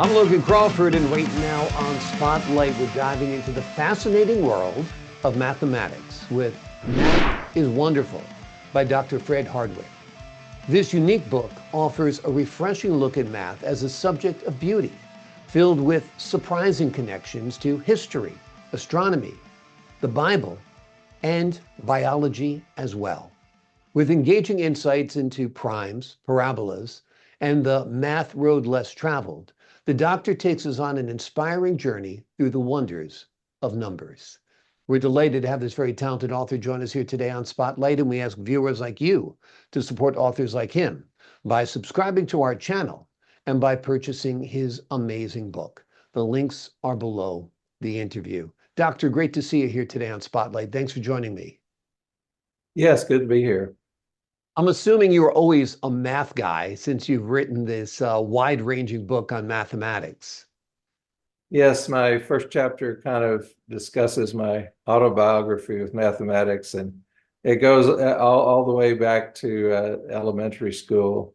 I'm Logan Crawford, and right now on Spotlight, we're diving into the fascinating world of mathematics with Math is Wonderful by Dr. Fred Hardwicke. This unique book offers a refreshing look at math as a subject of beauty, filled with surprising connections to history, astronomy, the Bible, and biology as well. With engaging insights into primes, parabolas, and the math road less traveled, the doctor takes us on an inspiring journey through the wonders of numbers. We're delighted to have this very talented author join us here today on Spotlight, and we ask viewers like you to support authors like him by subscribing to our channel and by purchasing his amazing book. The links are below the interview. Doctor, great to see you here today on Spotlight. Thanks for joining me. Yes, good to be here. I'm assuming you were always a math guy since you've written this wide-ranging book on mathematics. Yes, my first chapter kind of discusses my autobiography with mathematics, and it goes all the way back to elementary school.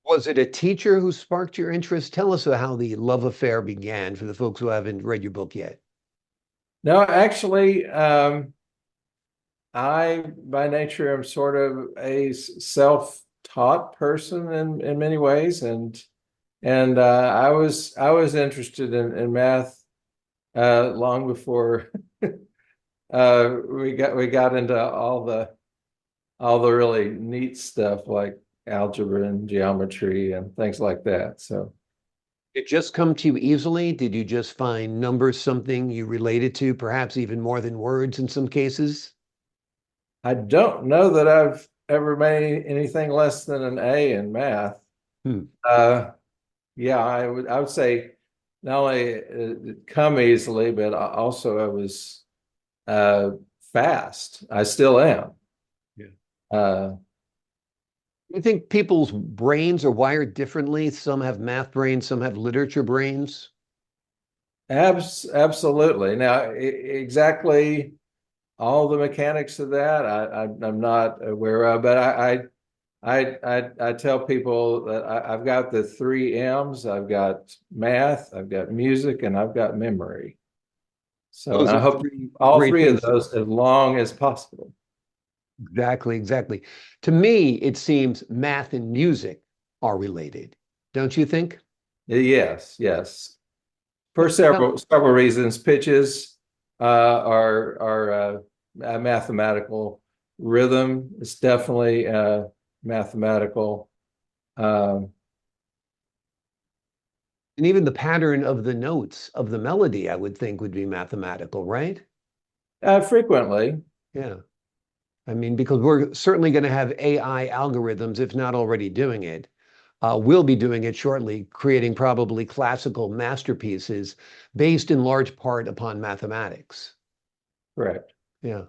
Was it a teacher who sparked your interest? Tell us how the love affair began for the folks who haven't read your book yet. No, actually, I by nature am sort of a self-taught person in many ways, and I was interested in math long before we got into all the really neat stuff like algebra and geometry and things like that. So Did it just come to you easily? Did you just find numbers something you related to, perhaps even more than words in some cases? I don't know that I've ever made anything less than an A in math. Hmm. Yeah, I would say not only it come easily, but also I was fast. I still am. Yeah. Uh, I think people's brains are wired differently. Some have math brains, some have literature brains. Absolutely. Now, exactly all the mechanics of that, I'm not aware of, but I tell people that I've got the three M's. I've got math, I've got music, and I've got memory. So Those I are hope three all great three of things. those as long as possible. Exactly, exactly. To me, it seems math and music are related. Don't you think? Yes, yes. For But several reasons, pitches are a mathematical rhythm. It's definitely mathematical. Um, and even the pattern of the notes of the melody, I would think would be mathematical, right? Frequently, Yeah. I mean, because we're certainly going to have AI algorithms, if not already doing it. We'll be doing it shortly, creating probably classical masterpieces based in large part upon mathematics. correct. Yeah.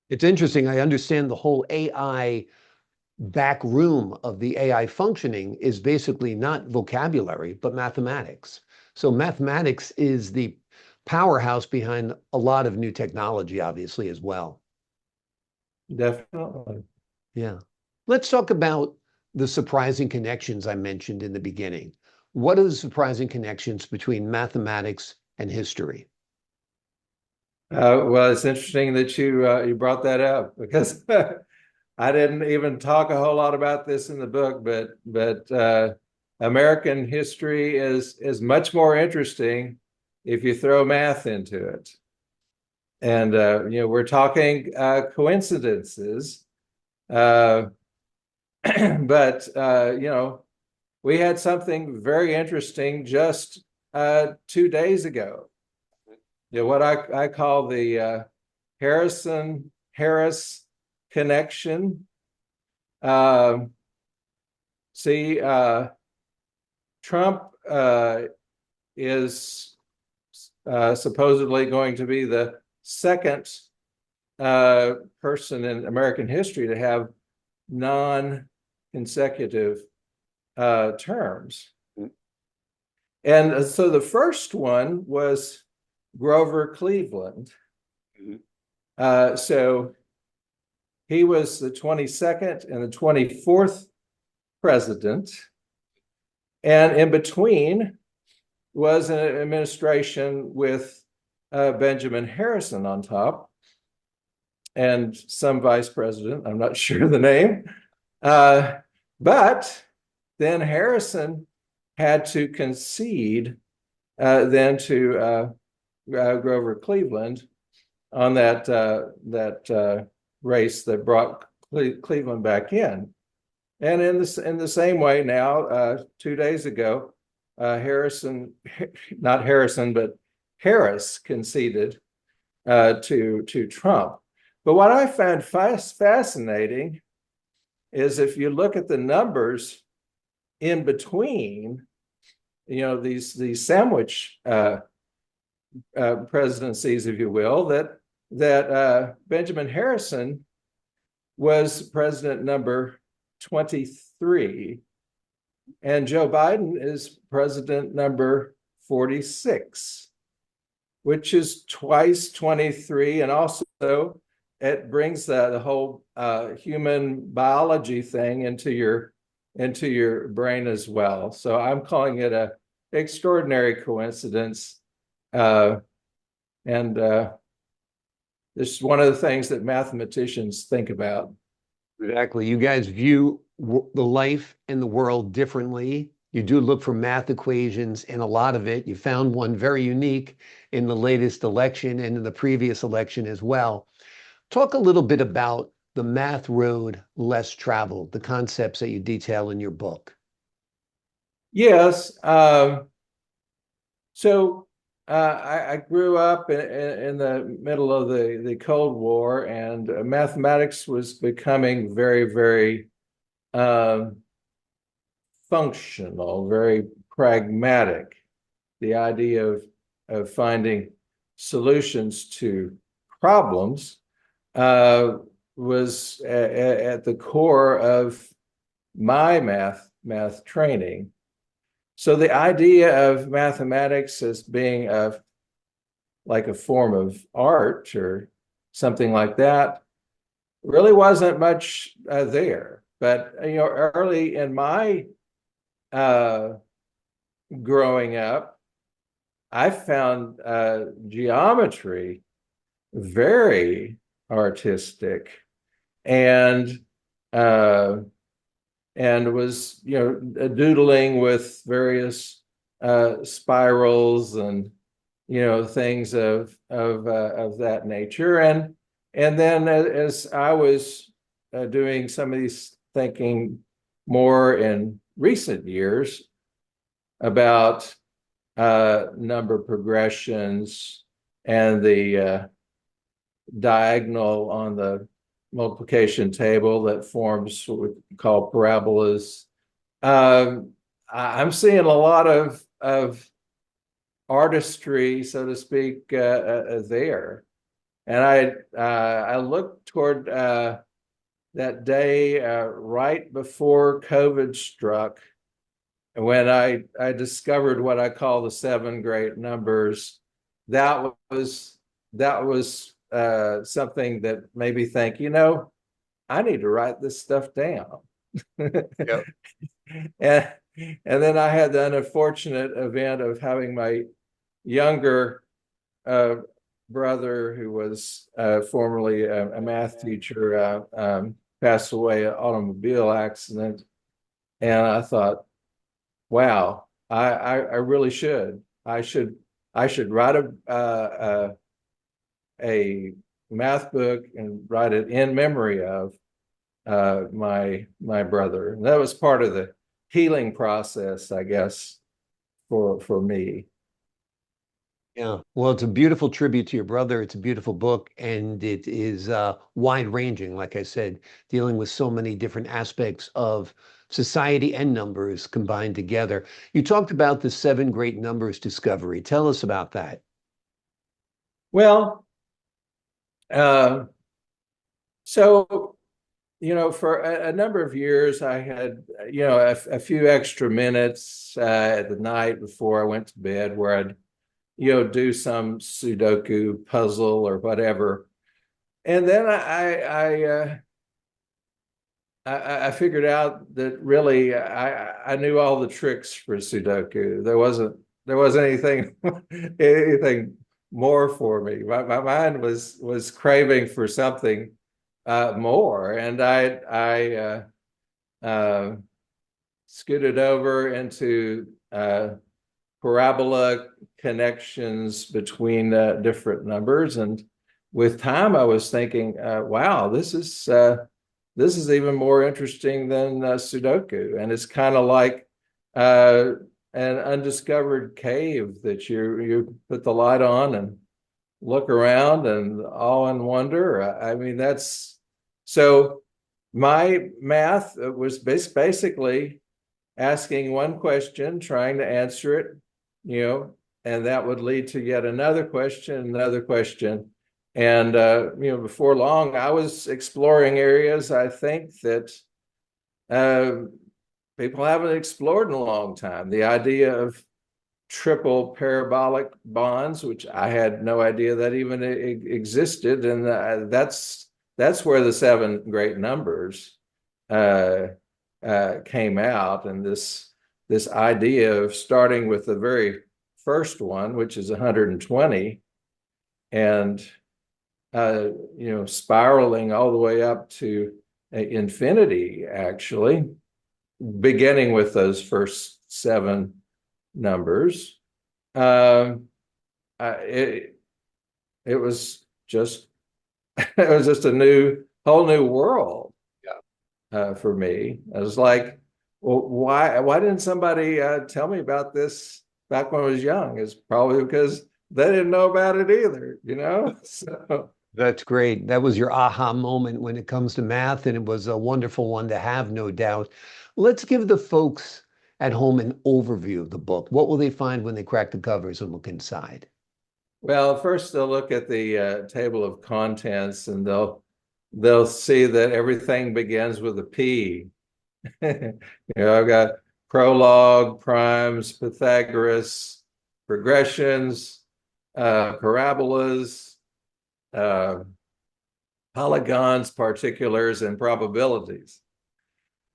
It's interesting. I understand the whole AI back room of the AI functioning is basically not vocabulary, but mathematics. So mathematics is the powerhouse behind a lot of new technology, obviously, as well. Definitely. Yeah. Let's talk about the surprising connections I mentioned in the beginning. What are the surprising connections between mathematics and history? Well, it's interesting that you brought that up because I didn't even talk a whole lot about this in the book, but American history is much more interesting if you throw math into it. And we're talking coincidences, uh, but we had something very interesting just 2 days ago. What I call the Harrison Harris connection. Um, See, Trump is supposedly going to be the second person in American history to have non-consecutive terms. And so the first one was Grover Cleveland. So he was the 22nd and the 24th president. And in between, was an administration with Benjamin Harrison on top and some vice president, I'm not sure the name. But then Harrison had to concede then to Grover Cleveland on that race that brought Cleveland back in. And in the same way now, 2 days ago, not Harrison, but Harris conceded to Trump. But what I found fascinating is if you look at the numbers in between, these sandwich presidencies, if you will, that Benjamin Harrison was president number 23, and Joe Biden is president number 46, which is twice 23, and also it brings the whole human biology thing into your brain as well. So I'm calling it a extraordinary coincidence, and this is one of the things that mathematicians think about. Exactly. You guys view the life and the world differently. You do look for math equations in a lot of it. You found one very unique in the latest election and in the previous election as well. Talk a little bit about the math road less traveled, the concepts that you detail in your book. Yes. So I grew up in the middle of the Cold War, and mathematics was becoming very, very functional, very pragmatic. The idea of finding solutions to problems was at the core of my math training. So the idea of mathematics as being like a form of art or something like that really wasn't much there. But early in my growing up, I found geometry very artistic, and was doodling with various spirals and things of that nature, and then as I was doing some of these thinking more in recent years about number progressions and the diagonal on the multiplication table that forms what we call parabolas. I'm seeing a lot of artistry, so to speak, there. And I looked toward that day right before COVID struck, when I discovered what I call the 7 great numbers. That was something that made me think, I need to write this stuff down. Yep. and then I had the unfortunate event of having my younger brother, who was formerly a math teacher, passed away in an automobile accident, and I thought, wow, I really should. I should write a math book and write it in memory of my brother. And that was part of the healing process, I guess, for me. Yeah, well, it's a beautiful tribute to your brother. It's a beautiful book, and it is wide-ranging, like I said, dealing with so many different aspects of society and numbers combined together. You talked about the 7 great numbers discovery. Tell us about that. Well, so for a number of years, I had a few extra minutes at the night before I went to bed, where I'd do some Sudoku puzzle or whatever. And then I figured out that really I knew all the tricks for Sudoku. There there wasn't anything anything more for me. My mind was craving for something more, and I scooted over into parabola connections between different numbers, and with time, I was thinking, "Wow, this is even more interesting than Sudoku," and it's kind of like an undiscovered cave that you put the light on and look around and awe and wonder. I mean, that's so. My math was basically asking one question, trying to answer it, and that would lead to yet another question, another question. And, before long, I was exploring areas I think that uh, people haven't explored in a long time. The idea of triple parabolic bonds, which I had no idea that even existed. And that's where the seven great numbers uh, came out, and this idea of starting with the very first one, which is 120, and spiraling all the way up to infinity, actually, beginning with those first seven numbers. It it was just it was just a whole new world for me. I was like, well, why didn't somebody tell me about this back when I was young? It's probably because they didn't know about it either. So That's great. That was your aha moment when it comes to math, and it was a wonderful one to have, no doubt. Let's give the folks at home an overview of the book. What will they find when they crack the covers and look inside? well, first they'll look at the table of contents, and they'll see that everything begins with a P. I've got prologue, primes, Pythagoras, progressions, parabolas, uh, polygons, particulars, and probabilities.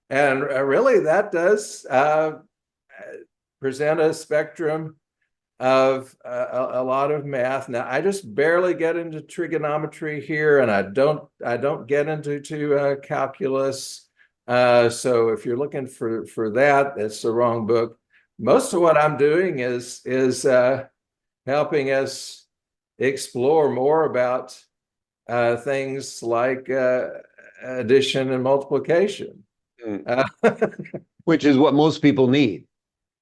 And really, that does present a spectrum of a lot of math. Now, I just barely get into trigonometry here, and I don't get into calculus. So if you're looking for that, that's the wrong book. Most of what I'm doing is helping us explore more about things like addition and multiplication. Mm. Uh, Which is what most people need.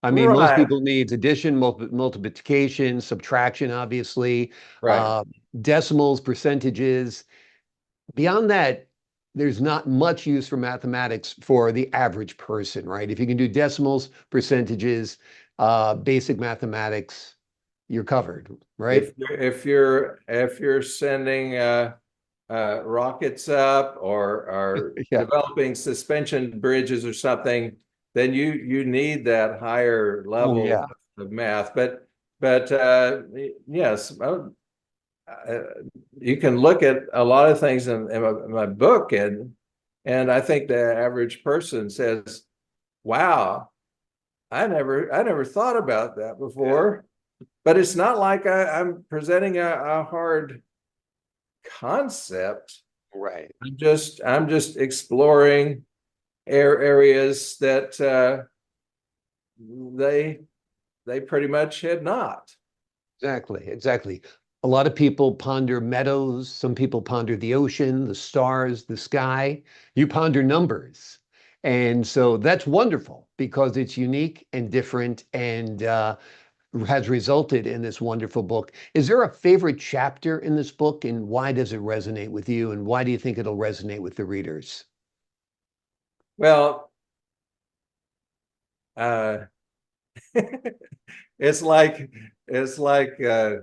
I mean, most right, people need addition, multiplication, subtraction, obviously, right. uh, decimals, percentages. Beyond that, there's not much use for mathematics for the average person, right? If you can do decimals, percentages, basic mathematics, you're covered, right? If you're sending rockets up or Yeah. developing suspension bridges or something, then you need that higher Oh, level yeah. of math. But yes, uh, you can look at a lot of things in my book, and I think the average person says, "Wow, I never thought about that Yeah. before." But it's not like I'm presenting a hard concept. Right. I'm just exploring areas that they they pretty much had not. Exactly. Exactly. A lot of people ponder meadows. Some people ponder the ocean, the stars, the sky. You ponder numbers. And so that's wonderful because it's unique and different and has resulted in this wonderful book. Is there a favorite chapter in this book, and why does it resonate with you? And why do you think it'll resonate with the readers? Well, uh, it's like uh,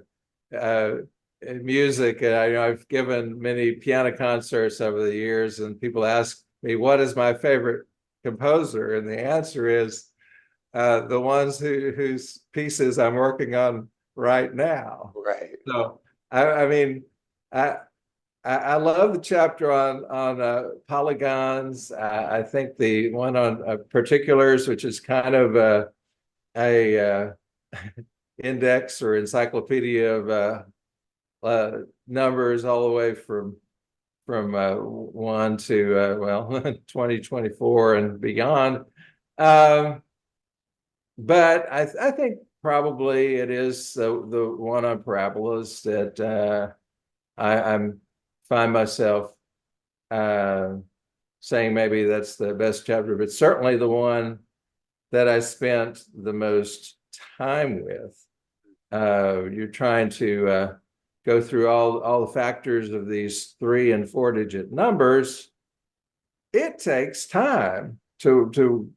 music. I've given many piano concerts over the years, and people ask me what is my favorite composer, and the answer is the ones whose pieces I'm working on right now. Right. So I mean, I I love the chapter on polygons. I think the one on particulars, which is kind of a index or encyclopedia of numbers all the way from 1 to well 2024 and beyond. But I think probably it is the one on parabolas that I'm find myself saying maybe that's the best chapter, but certainly the one that I spent the most time with. You're trying to go through all the factors of these 3 and 4 digit numbers. It takes time to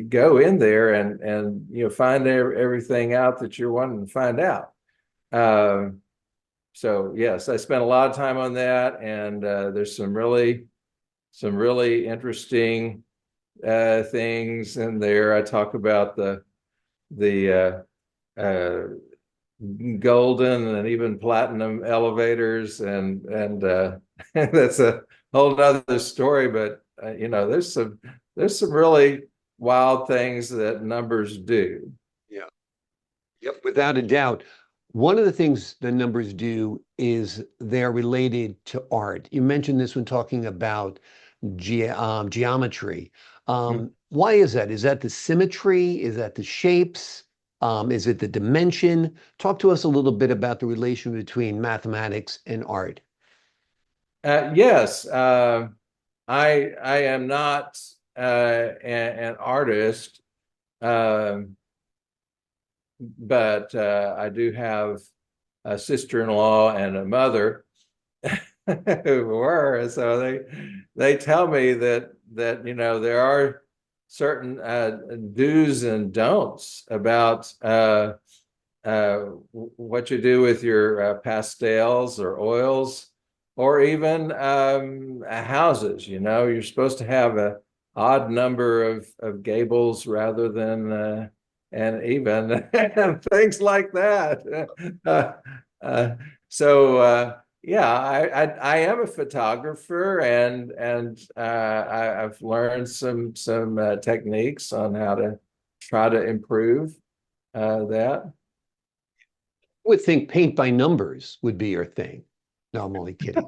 go in there and find everything out that you're wanting to find out. So yes, I spent a lot of time on that, and there's some really interesting things in there. I talk about the golden and even platinum elevators, and that's a whole other story. But there's some really wild things that numbers do. Yeah. Yep, without a doubt. One of the things the numbers do is they're related to art. You mentioned this when talking about geometry. Why is that? Is that the symmetry? Is that the shapes? Is it the dimension? Talk to us a little bit about the relation between mathematics and art. Yes, I am not an artist, but I do have a sister-in-law and a mother who were, and so they tell me that there are certain do's and don'ts about what you do with your pastels or oils, or even houses. You're supposed to have a odd number of gables rather than and even things like that. So yeah, I am a photographer, and I've learned some techniques on how to try to improve that. I would think paint by numbers would be your thing. No, I'm only kidding.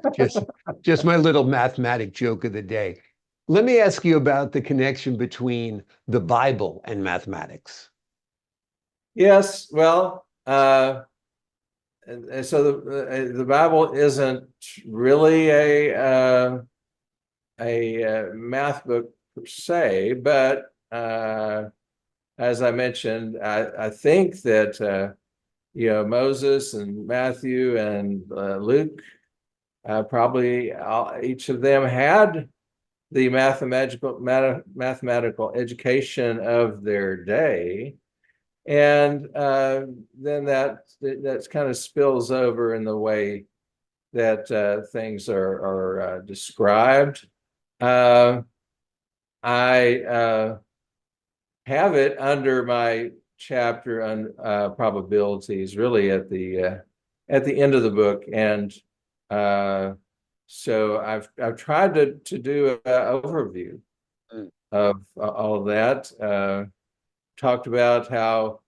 Just my little mathematic joke of the day. Let me ask you about the connection between the Bible and mathematics. Yes, well, and so the Bible isn't really a math book per se, but as I mentioned, I think that Moses and Matthew and Luke, probably each of them had the mathematical education of their day, and then that kind of spills over in the way that things are described. I have it under my chapter on probabilities, really at the end of the book, and so I've tried to do an overview of all of that. Talked about how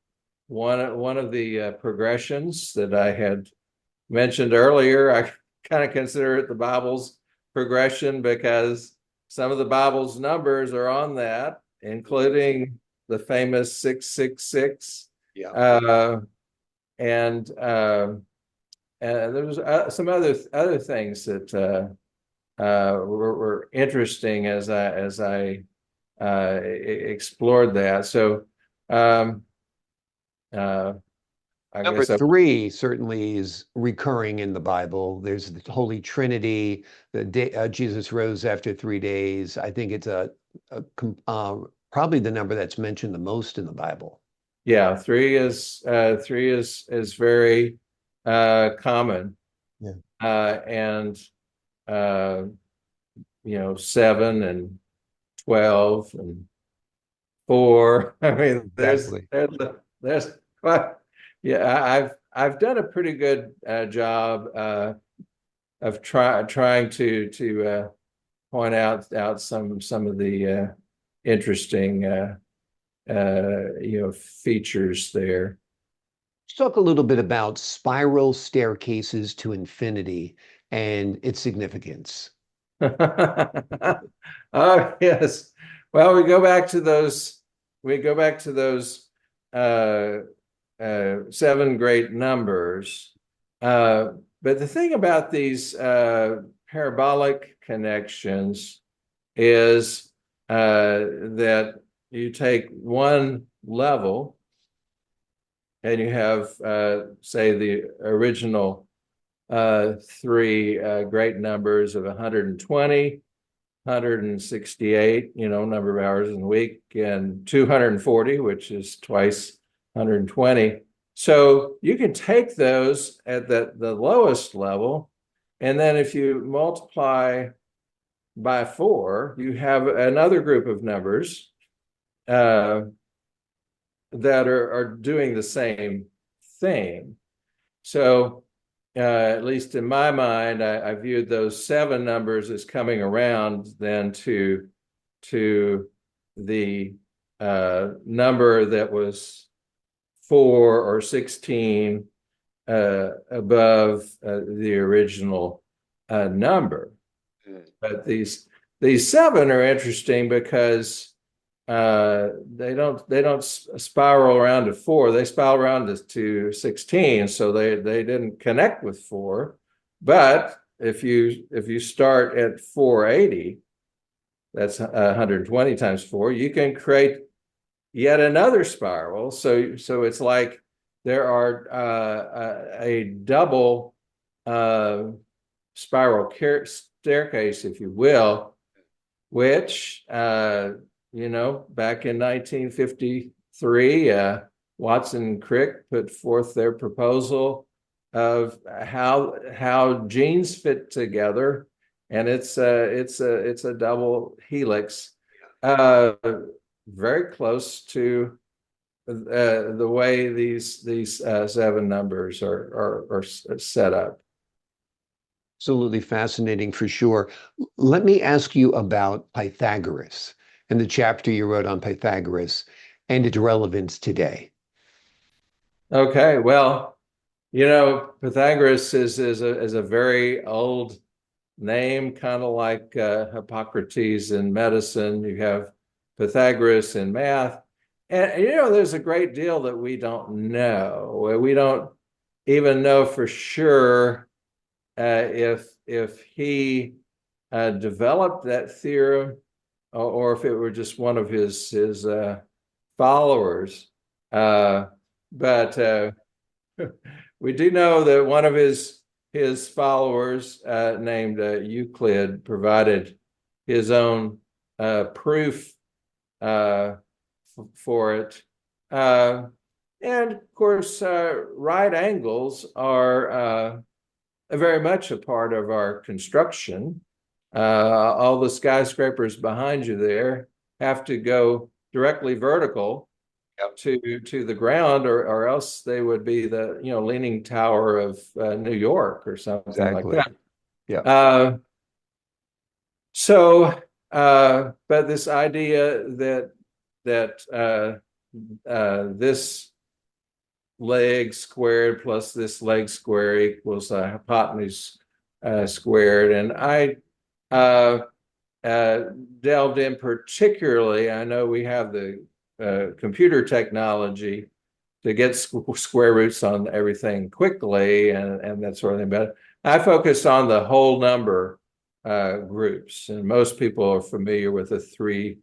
one of the progressions that I had mentioned earlier, I kind of consider it the Bible's progression, because some of the Bible's numbers are on that, including the famous 666. Yeah. And there was some other things that were interesting as I explored that. So I Number guess 3 certainly is recurring in the Bible. There's the Holy Trinity. The day, Jesus rose after 3 days. I think it's probably the number that's mentioned the most in the Bible. yeah, three is very common. Yeah. And 7 and 12 and 4. I mean, Exactly. there's quite, yeah, I've done a pretty good job of trying to point out some of the interesting features there. Let's talk a little bit about spiral staircases to infinity and its significance. Oh, yes. Well, we go back to those, uh, seven great numbers. But the thing about these parabolic connections is that you take one level and you have, say, the original three great numbers of 120, 168, number of hours in a week, and 240, which is twice 120. So you can take those at the lowest level, and then if you multiply by four, you have another group of numbers uh, that are doing the same thing. So at least in my mind, I viewed those seven numbers as coming around then to the number that was 4 or 16 above the original number. But these seven are interesting because they don't spiral around to four. They spiral around to 16. So they didn't connect with four. But if you start at 480, that's 120 times four, you can create yet another spiral. So it's like there are a double spiral staircase, if you will, which back in 1953, Watson and Crick put forth their proposal of how genes fit together, and it's a double helix, very close to the way these seven numbers are set up. Absolutely fascinating for sure. Let me ask you about Pythagoras and the chapter you wrote on Pythagoras and its relevance today. Okay, well, Pythagoras is a very old name, kind of like Hippocrates in medicine. You have Pythagoras in math. And there's a great deal that we don't know. We don't even know for sure if he developed that theorem, or if it were just one of his followers. But we do know that one of his followers, named Euclid, provided his own proof for it. And of course, right angles are very much a part of our construction. All the skyscrapers behind you there have to go directly vertical to the ground, or else they would be the Leaning Tower of New York or something like that. Yeah. But this idea that this leg squared plus this leg square equals hypotenuse squared, and I delved in particularly. I know we have the computer technology to get square roots on everything quickly and that sort of thing, but I focused on the whole number groups, and most people are familiar with the three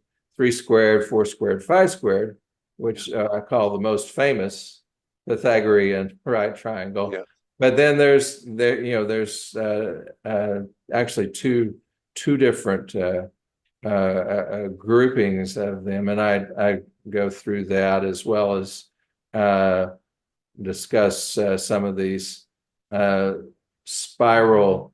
squared, four squared, five squared, which I call the most famous Pythagorean right triangle. Yeah. But then there's actually two different groupings of them, and I go through that, as well as discuss some of these spiral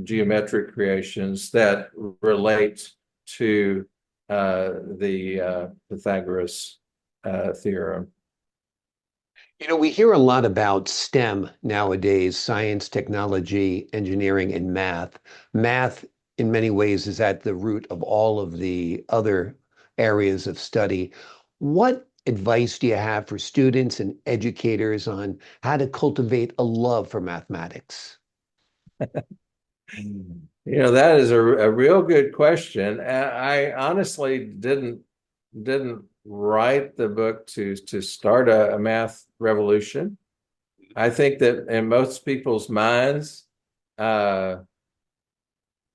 geometric creations that relate to the Pythagoras theorem. We hear a lot about STEM nowadays: science, technology, engineering, and math. Math, in many ways, is at the root of all of the other areas of study. What advice do you have for students and educators on how to cultivate a love for mathematics? That is a real good question. I honestly didn't write the book to start a math revolution. I think that in most people's minds, uh,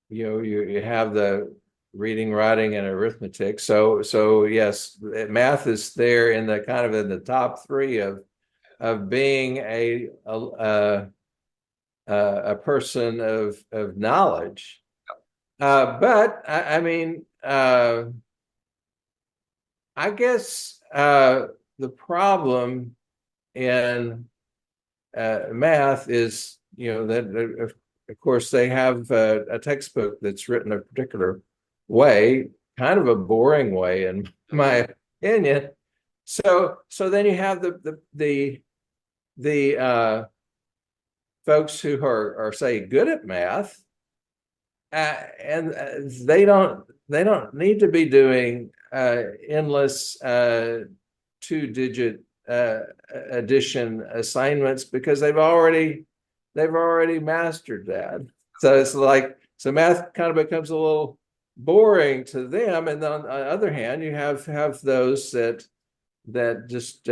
you have the reading, writing, and arithmetic. So yes, math is there in the kind of in the top three of being a person of knowledge. But I mean, I guess the problem in math is, that of course they have a textbook that's written a particular way, kind of a boring way, in my opinion. So then you have the folks who are say good at math, and they don't need to be doing endless two-digit addition assignments because they've already mastered that. So it's like, so math kind of becomes a little boring to them. And then on the other hand, you have those that just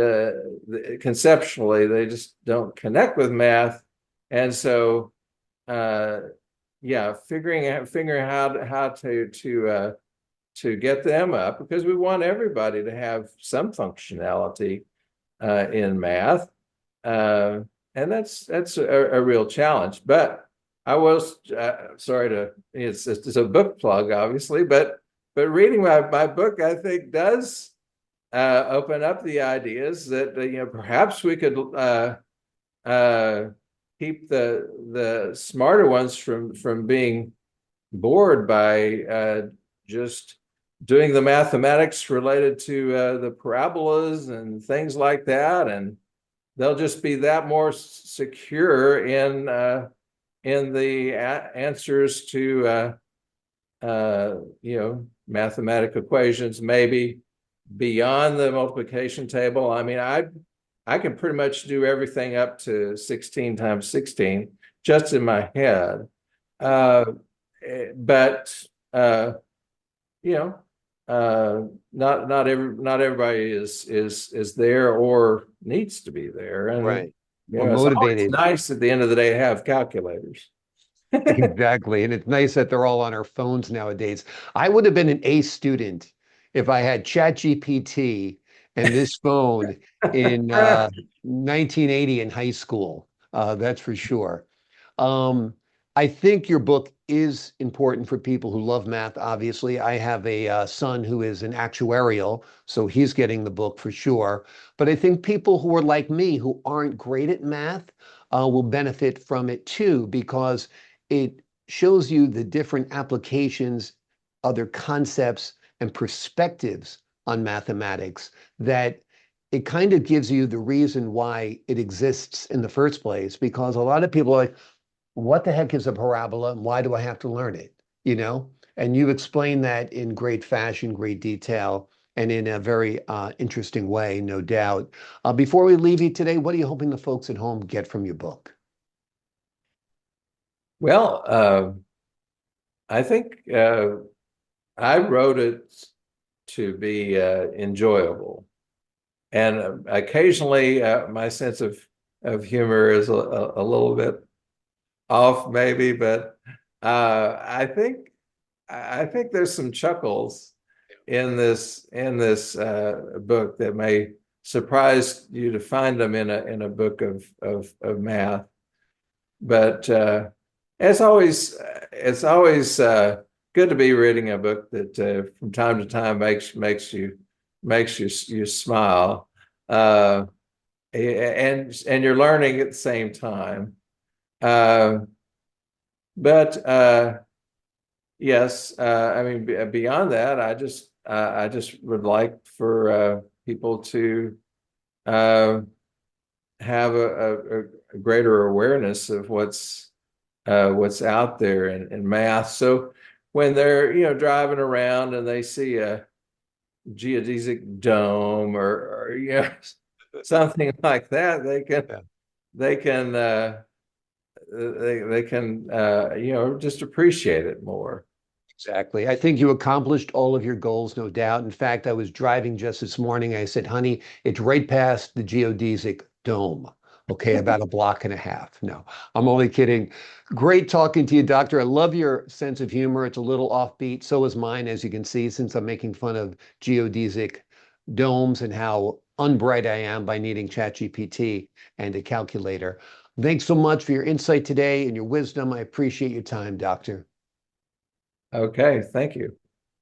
conceptually they just don't connect with math, and so yeah, figuring out how to get them up, because we want everybody to have some functionality in math, and that's a real challenge. But I was sorry to it's a book plug, obviously, but reading my book, I think, does open up the ideas that perhaps we could keep the smarter ones from being bored by just doing the mathematics related to the parabolas and things like that, and they'll just be that more secure in the answers to mathematical equations, maybe beyond the multiplication table. I mean, I can pretty much do everything up to 16 times 16 just in my head. But you know, not everybody is there or needs to be there, and Right. We're it's always motivated. nice at the end of the day to have calculators. Exactly. And it's nice that they're all on our phones nowadays. I would have been an A student if I had ChatGPT and this phone in 1980 in high school. That's for sure. Um, I think your book is important for people who love math, obviously. I have a son who is an actuarial, so he's getting the book for sure. But I think people who are like me, who aren't great at math, will benefit from it too, because it shows you the different applications, other concepts, and perspectives on mathematics that it kind of gives you the reason why it exists in the first place. Because a lot of people are like, what the heck is a parabola and why do I have to learn it? You know? And you explain that in great fashion, great detail, and in a very interesting way, no doubt. Before we leave you today, what are you hoping the folks at home get from your book? Well, I think I wrote it to be enjoyable, and occasionally my sense of humor is a little bit off, maybe, but I think there's some chuckles in this book that may surprise you to find them in a book of math. But it's always good to be reading a book that from time to time makes you smile, uh, and you're learning at the same time. Uh, but yes, I mean, beyond that, I just would like for people to uh, have a greater awareness of what's out there in math. So when they're driving around and they see geodesic dome or something like that, Yeah. they can just appreciate it more. Exactly. I think you accomplished all of your goals, no doubt. In fact, I was driving just this morning. I said, honey, it's right past the geodesic dome. Okay, about a block and a half. No, I'm only kidding. Great talking to you, doctor. I love your sense of humor. It's a little offbeat. So is mine, as you can see, since I'm making fun of geodesic domes and how unbright I am by needing ChatGPT and a calculator. Thanks so much for your insight today and your wisdom. I appreciate your time, doctor. Okay, thank you.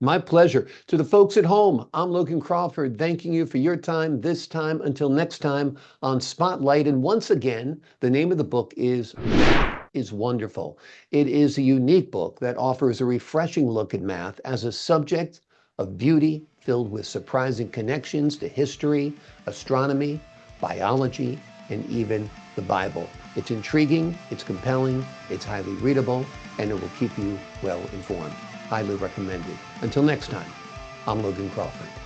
My pleasure. To the folks at home, I'm Logan Crawford, thanking you for your time this time. Until next time on Spotlight. And once again, the name of the book is Math is Wonderful. It is a unique book that offers a refreshing look at math as a subject of beauty filled with surprising connections to history, astronomy, biology, and even the Bible. It's intriguing, it's compelling, it's highly readable, and it will keep you well informed. Highly recommended. Until next time, I'm Logan Crawford.